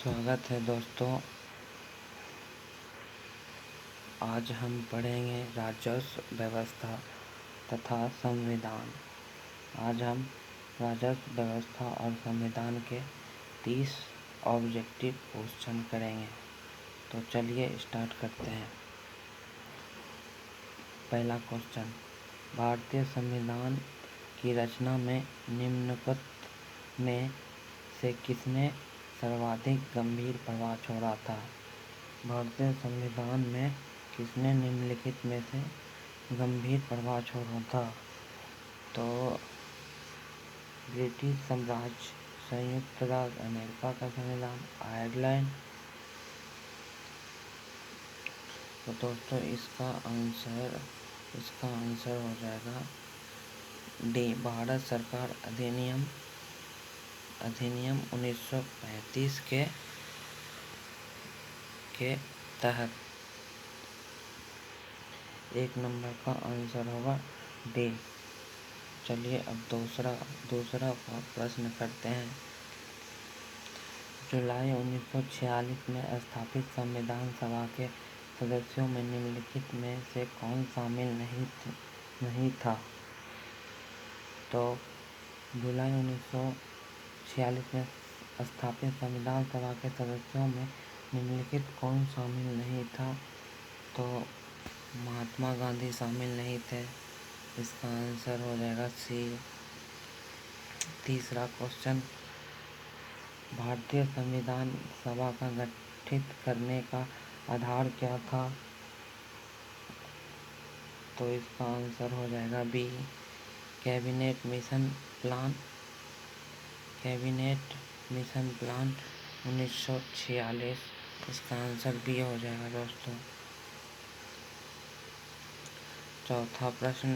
स्वागत है दोस्तों। आज हम पढ़ेंगे राजस्व व्यवस्था तथा संविधान। आज हम राजस्व व्यवस्था और संविधान के 30 ऑब्जेक्टिव क्वेश्चन करेंगे। तो चलिए स्टार्ट करते हैं। पहला क्वेश्चन, भारतीय संविधान की रचना में निम्नलिखित में से किसने सर्वाधिक गंभीर प्रभाव छोड़ा था? भारतीय संविधान में किसने निम्नलिखित में से गंभीर प्रभाव छोड़ा था? तो ब्रिटिश साम्राज्य, संयुक्त राज्य अमेरिका का संविधान, आयरलैंड। तो दोस्तों इसका आंसर हो जाएगा डी, भारत सरकार अधिनियम 1935 के तहत। एक नंबर का आंसर होगा डी। चलिए अब दूसरा प्रश्न करते हैं। जुलाई 1946 में स्थापित संविधान सभा के सदस्यों में निम्नलिखित में से कौन शामिल नहीं था? तो जुलाई 1946 में स्थापित संविधान सभा के सदस्यों में निम्नलिखित कौन शामिल नहीं था? तो महात्मा गांधी शामिल नहीं थे। इसका आंसर हो जाएगा सी। तीसरा क्वेश्चन, भारतीय संविधान सभा का गठित करने का आधार क्या था? तो इसका आंसर हो जाएगा बी, कैबिनेट मिशन प्लान 1946। इसका आंसर बी हो जाएगा दोस्तों। चौथा प्रश्न,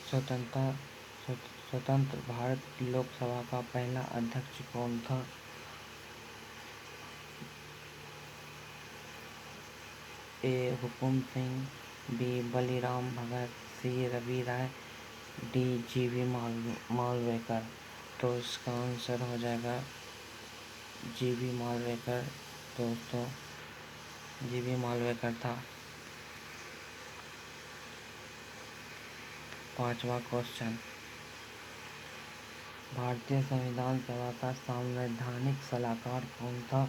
स्वतंत्र भारत की लोकसभा का पहला अध्यक्ष कौन था? ए, हुकुम सिंह, बी, बलीराम भगत, सी, रवि राय, डी, जीवी मालवेकर। तो इसका आंसर हो जाएगा जीवी मालवेकर दोस्तों। जीवी मालवेकर था। पांचवा क्वेश्चन, भारतीय संविधान सभा का संवैधानिक सलाहकार कौन था?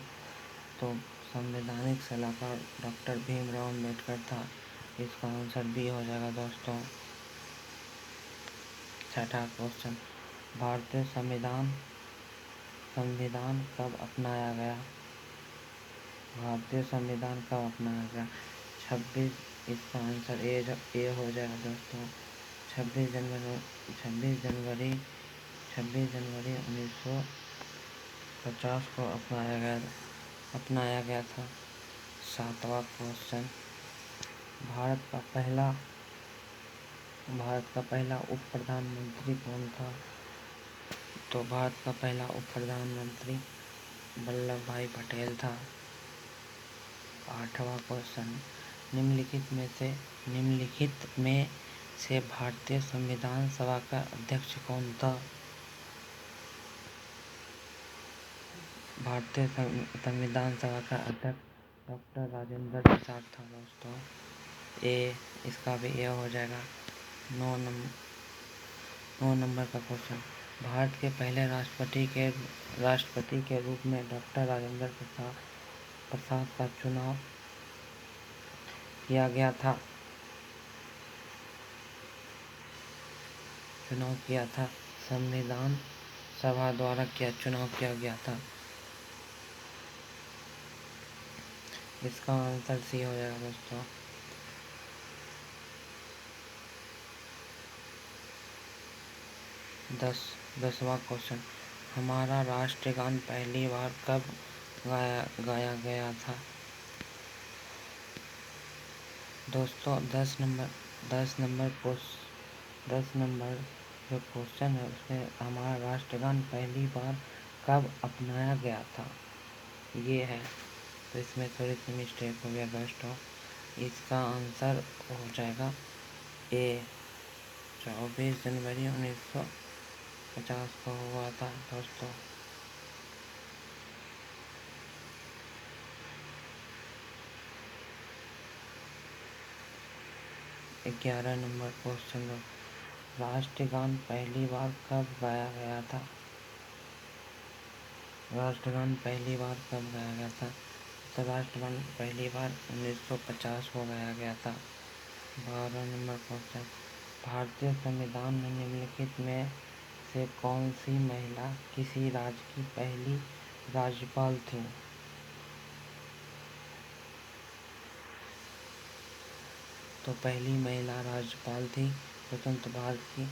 तो संवैधानिक सलाहकार डॉक्टर भीमराव अम्बेडकर था। इसका आंसर बी हो जाएगा दोस्तों। छठा क्वेश्चन, भारतीय संविधान कब अपनाया गया? भारतीय संविधान कब अपनाया गया? 26। इसका आंसर ए हो जाएगा दोस्तों। 26 जनवरी 1950 को अपनाया गया था। सातवां क्वेश्चन, भारत का पहला उप प्रधानमंत्री कौन था? तो भारत का पहला उप प्रधानमंत्री वल्लभ भाई पटेल था। आठवां क्वेश्चन, निम्नलिखित में से भारतीय संविधान सभा का अध्यक्ष कौन था? भारतीय संविधान सभा का अध्यक्ष डॉक्टर राजेंद्र प्रसाद था दोस्तों। ए, इसका भी ए हो जाएगा। 9 नंबर का क्वेश्चन, भारत के पहले राष्ट्रपति के रूप में डॉक्टर राजेंद्र प्रसाद का चुनाव किया गया था। संविधान सभा द्वारा चुनाव किया गया था। इसका आंसर सी हो जाएगा दोस्तों। दसवां क्वेश्चन, हमारा राष्ट्रगान पहली बार कब गाया गया था? दोस्तों 10 नंबर जो क्वेश्चन है उसमें हमारा राष्ट्रगान पहली बार कब अपनाया गया था ये है। तो इसमें थोड़ी सी मिस्टेक हो गया दोस्तों। इसका आंसर हो जाएगा ए, 24 जनवरी 1950 1950 को हुआ था दोस्तों। 11 नंबर क्वेश्चन, राष्ट्रगान पहली बार कब गाया गया था? राष्ट्रगान पहली बार कब गाया गया था? तो राष्ट्रगान पहली बार 1950 को गाया गया था। 12 नंबर क्वेश्चन, भारतीय संविधान में निम्नलिखित में से कौन सी महिला किसी राज्य की पहली राज्यपाल थी? तो पहली महिला राज्यपाल थी स्वतंत्र भारत की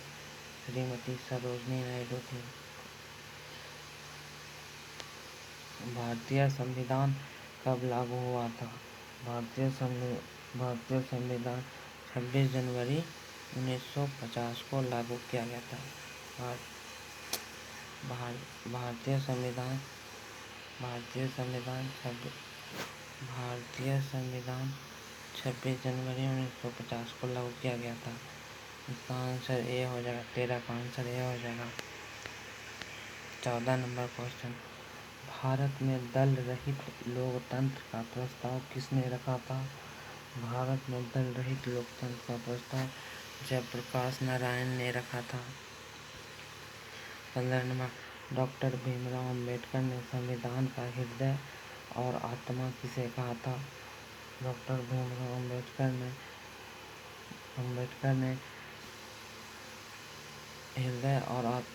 श्रीमती सरोजिनी नायडू थी। भारतीय संविधान कब लागू हुआ था? भारतीय संविधान 26 जनवरी 1950 को लागू किया गया था। भारतीय संविधान 26 जनवरी 1950 को लागू किया गया था। इसका आंसर ए हो जाएगा, 13 का आंसर ए हो जाएगा। 14 नंबर क्वेश्चन, भारत में दल रहित लोकतंत्र का प्रस्ताव किसने रखा था? भारत में दल रहित लोकतंत्र का प्रस्ताव जयप्रकाश नारायण ने रखा था। 15 नंबर, डॉक्टर भीमराव अंबेडकर ने संविधान का हृदय और आत्मा किसे कहा था? डॉक्टर भीमराव अंबेडकर ने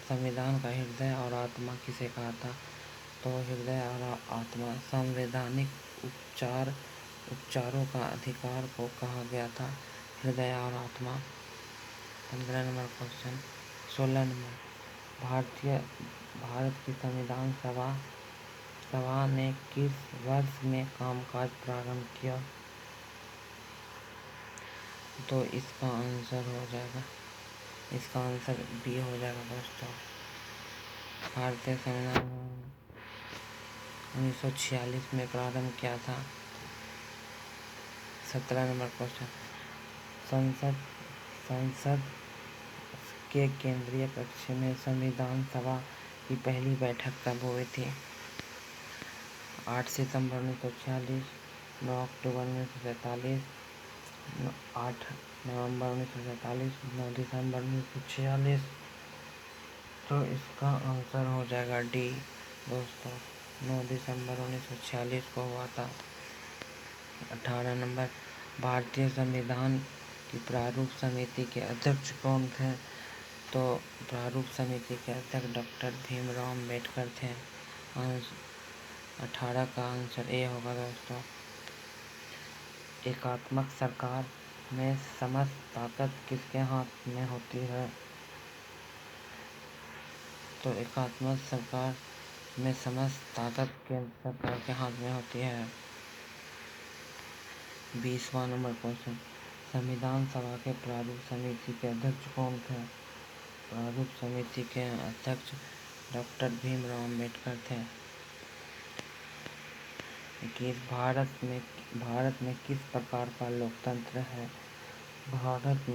संविधान का हृदय और आत्मा किसे कहा था? तो हृदय और आत्मा संवैधानिक उपचारों का अधिकार को कहा गया था, हृदय और आत्मा। 15 नंबर क्वेश्चन। 16 नंबर, भारत की संविधान सभा ने किस वर्ष में कामकाज प्रारंभ किया? तो इसका आंसर बी हो जाएगा दोस्तों। भारतीय संविधान 1946 में प्रारंभ किया था। 17 नंबर क्वेश्चन, संसद के केंद्रीय कक्ष में संविधान सभा की पहली बैठक कब हुई थी? 8 सितंबर 1946, 9 अक्टूबर 1947, 8 नवंबर 1947, 9 दिसंबर 1946। तो इसका आंसर हो जाएगा डी दोस्तों, 9 दिसंबर 1946 को हुआ था। 18 नंबर, भारतीय संविधान की प्रारूप समिति के अध्यक्ष कौन थे? तो प्रारूप समिति के अध्यक्ष डॉक्टर भीमराव अंबेडकर थे। 18 का आंसर ए होगा दोस्तों। एकात्मक सरकार में समस्त ताकत किसके हाथ में होती है? तो एकात्मक सरकार में समस्त ताकत केंद्र सरकार के हाथ में होती है। 20वां नंबर क्वेश्चन, संविधान सभा के प्रारूप समिति के अध्यक्ष कौन थे? प्रारूप समिति के अध्यक्ष डॉक्टर भीमराव अंबेडकर थे। कि भारत में किस प्रकार का लोकतंत्र है? भारत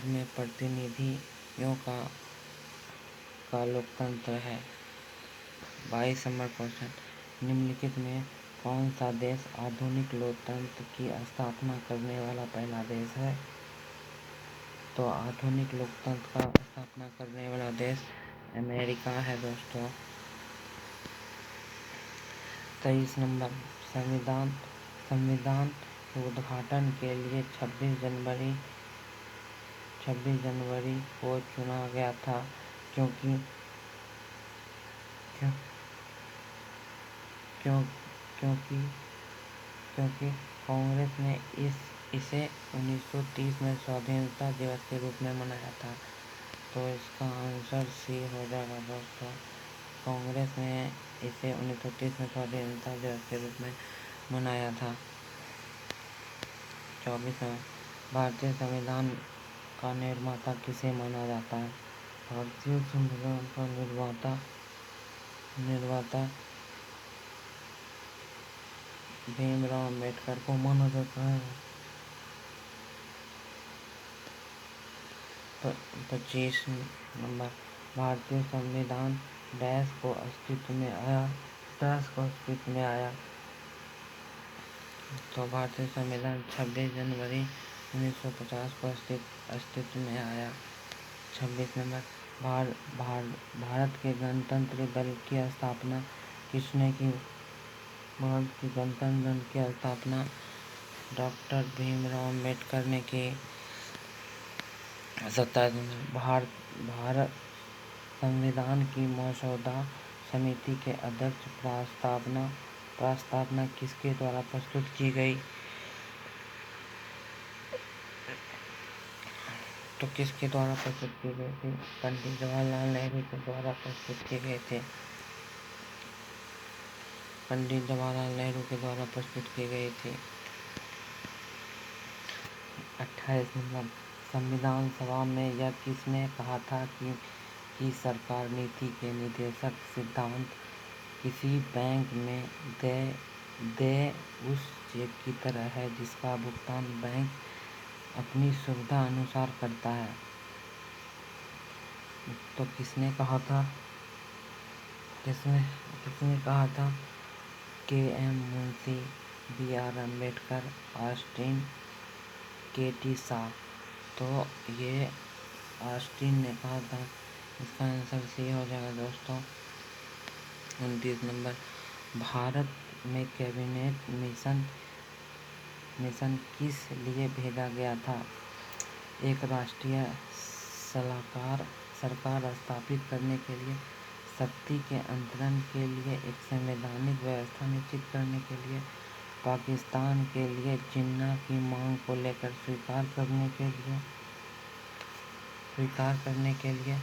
में प्रतिनिधियों का लोकतंत्र है। 22 नंबर क्वेश्चन, निम्नलिखित में कौन सा देश आधुनिक लोकतंत्र की स्थापना करने वाला पहला देश है? तो आधुनिक लोकतंत्र का स्थापना करने वाला देश अमेरिका है दोस्तों। 23 नंबर, संविधान के उद्घाटन के लिए 26 जनवरी को चुना गया था क्योंकि कांग्रेस ने इसे 1930 में स्वाधीनता दिवस के रूप में मनाया था। तो इसका आंसर सी हो जाएगा दोस्तों, कांग्रेस ने इसे 1930 में स्वाधीनता दिवस के रूप में मनाया था। 24 भारतीय संविधान का निर्माता किसे माना जाता है? भारतीय संविधान का निर्माता भीमराव अंबेडकर को माना जाता है। 25 नंबर, भारतीय संविधान डैश को अस्तित्व में आया। तो भारतीय संविधान 26 जनवरी 1950 को अस्तित्व में आया। 26 नंबर, भारत के गणतंत्र दल की स्थापना किसने की? भारत के गणतंत्र दल की स्थापना डॉक्टर भीमराव अम्बेडकर ने की। 27 नंबर, भारत संविधान की मसौदा समिति के अध्यक्ष प्रस्तावना किसके द्वारा प्रस्तुत की गई? तो किसके द्वारा प्रस्तुत की गई थी? पंडित जवाहरलाल नेहरू के द्वारा प्रस्तुत की गई थी। पंडित जवाहरलाल नेहरू के द्वारा प्रस्तुत की गई थी। 28 नंबर, संविधान सभा में यह किसने कहा था कि सरकार नीति के निर्देशक सिद्धांत किसी बैंक में देय उस चेक की तरह है जिसका भुगतान बैंक अपनी सुविधा अनुसार करता है। तो किसने कहा था? किसने कहा था? K M. Munshi, B R. Ambedkar, Austin, K T. Shah. तो ये ऑस्टिन ने कहा था। इसका आंसर सी हो जाएगा दोस्तों। 29 नंबर, भारत में कैबिनेट मिशन किस लिए भेजा गया था? एक राष्ट्रीय सरकार स्थापित करने के लिए, शक्ति के अंतरण के लिए, एक संवैधानिक व्यवस्था निश्चित करने के लिए, पाकिस्तान के लिए जिन्ना की मांग को लेकर स्वीकार करने के लिए।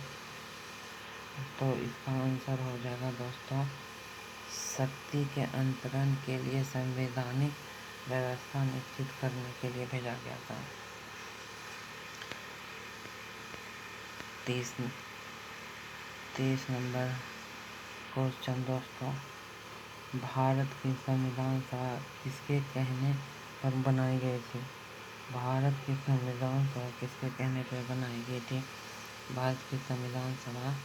तो इसका आंसर हो जाएगा दोस्तों, शक्ति के अंतरण के लिए संवैधानिक व्यवस्था निश्चित करने के लिए भेजा गया था। 30 नंबर क्वेश्चन दोस्तों, भारत की संविधान सभा किसके कहने पर बनाई गई थी? भारत की संविधान सभा किसके कहने पर बनाई गई थी? भारत की संविधान सभा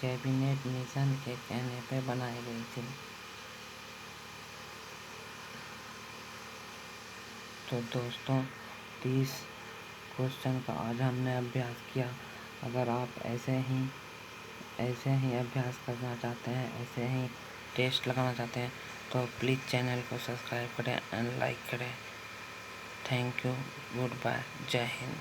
कैबिनेट मिशन के कहने पर बनाई गई थी। तो दोस्तों 30 क्वेश्चन का आज हमने अभ्यास किया। अगर आप ऐसे ही अभ्यास करना चाहते हैं, ऐसे ही टेस्ट लगाना चाहते हैं, तो प्लीज़ चैनल को सब्सक्राइब करें एंड लाइक करें। थैंक यू, गुड बाय, जय हिंद।